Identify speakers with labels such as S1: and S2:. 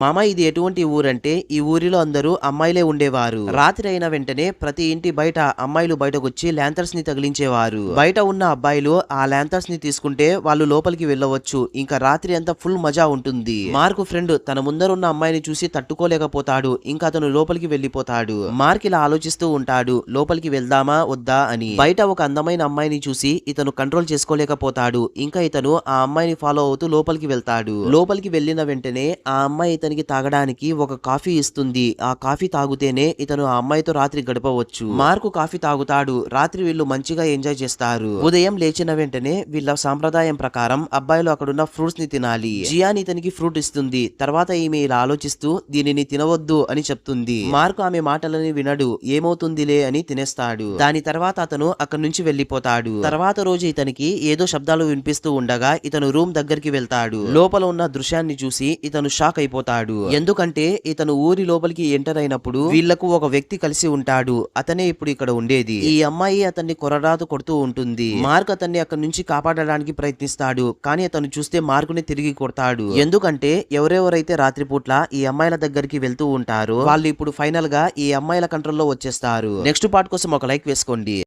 S1: మామ ఇది ఎటువంటి ఊరంటే ఈ ఊరిలో అందరూ అమ్మాయిలే ఉండేవారు. రాత్రి అయిన వెంటనే ప్రతి ఇంటి బయట అమ్మాయిలు బయటకొచ్చి ల్యాంతర్స్ ని తగిలించేవారు. బయట ఉన్న అబ్బాయిలు ఆ ల్యాంతర్స్ ని తీసుకుంటే వాళ్ళు లోపలికి వెళ్ళవచ్చు. ఇంకా రాత్రి అంతా ఫుల్ మజా ఉంటుంది. మార్క్ ఫ్రెండ్ తన ముందరున్న అమ్మాయిని చూసి తట్టుకోలేకపోతాడు. ఇంకా అతను లోపలికి వెళ్లిపోతాడు. మార్క్ ఇలా ఆలోచిస్తూ ఉంటాడు, లోపలికి వెళ్దామా వద్దా అని. బయట ఒక అందమైన అమ్మాయిని చూసి ఇతను కంట్రోల్ చేసుకోలేకపోతాడు. ఇంకా ఇతను ఆ అమ్మాయిని ఫాలో అవుతూ లోపలికి వెళ్తాడు. లోపలికి వెళ్లిన వెంటనే ఆ అమ్మాయి ఇతనికి తాగడానికి ఒక కాఫీ ఇస్తుంది. ఆ కాఫీ తాగుతేనే ఇతను ఆ అమ్మాయితో రాత్రి గడపవచ్చు. మార్కు కాఫీ తాగుతాడు. రాత్రి వీళ్ళు మంచిగా ఎంజాయ్ చేస్తారు. ఉదయం లేచిన వెంటనే వీళ్ళ సాంప్రదాయం ప్రకారం అబ్బాయిలు అక్కడున్న ఫ్రూట్స్ ని తినాలి. జియాన్ ఇతనికి ఫ్రూట్ ఇస్తుంది. తర్వాత ఈమె ఇలా ఆలోచిస్తూ దీనిని తినవద్దు అని చెప్తుంది. మార్కు ఆమె మాటలని వినడు. ఏమవుతుందిలే అని తినేస్తాడు. దాని తర్వాత అతను అక్కడి నుంచి వెళ్లిపోతాడు. తర్వాత రోజు ఇతనికి ఏదో శబ్దాలు వినిపిస్తూ ఉండగా ఇతను రూమ్ దగ్గరికి వెళ్తాడు. లోపల ఉన్న దృశ్యాన్ని చూసి ఇతను షాక్ అయిపోతాడు. ఎందుకంటే ఇతను ఊరి లోపలికి ఎంటర్ అయినప్పుడు వీళ్లకు ఒక వ్యక్తి కలిసి ఉంటాడు. అతనే ఇప్పుడు ఇక్కడ ఉండేది. ఈ అమ్మాయి అతన్ని కొరడాతో కొడుతూ ఉంటుంది. మార్క్ అతన్ని అక్కడి నుంచి కాపాడడానికి ప్రయత్నిస్తాడు. కానీ అతను చూస్తే మార్కుని తిరిగి కొడతాడు. ఎందుకంటే ఎవరెవరైతే రాత్రిపూట్ల ఈ అమ్మాయిల దగ్గరికి వెళ్తూ ఉంటారో వాళ్ళు ఇప్పుడు ఫైనల్ గా ఈ అమ్మాయిల కంట్రోల్లో వచ్చేస్తారు. నెక్స్ట్ పార్ట్ కోసం ఒక లైక్ వేసుకోండి.